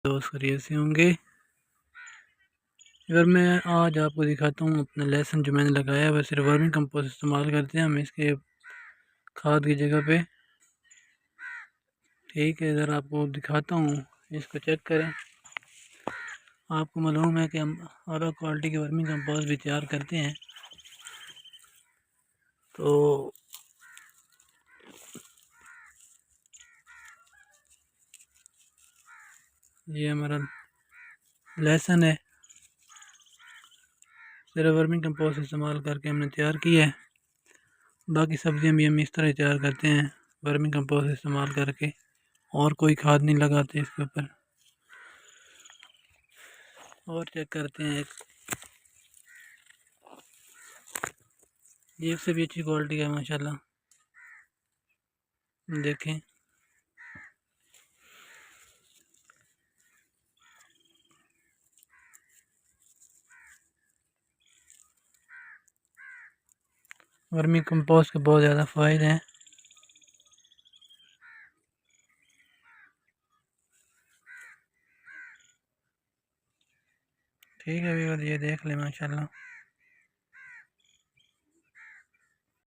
दोस्त खैरियत से होंगे। अगर मैं आज आपको दिखाता हूँ अपना लेसन जो मैंने लगाया है, वह सिर्फ वर्मी कंपोस्ट इस्तेमाल करते हैं हम इसके खाद की जगह पे। ठीक है, इधर आपको दिखाता हूँ, इसको चेक करें। आपको मालूम है कि हम अलग क्वालिटी के वर्मी कंपोस्ट भी तैयार करते हैं। तो ये हमारा लेसन है, सिर्फ वर्मी कंपोस्ट इस्तेमाल करके हमने तैयार किया है। बाकी सब्जियां भी हम इस तरह तैयार करते हैं वर्मी कंपोस्ट इस्तेमाल करके, और कोई खाद नहीं लगाते इसके ऊपर। और चेक करते हैं, ये से भी अच्छी क्वालिटी का माशाल्लाह, देखें। वर्मी कंपोस्ट के बहुत ज़्यादा फ़ायदे हैं। ठीक है, अभी ये देख लें माशाल्लाह।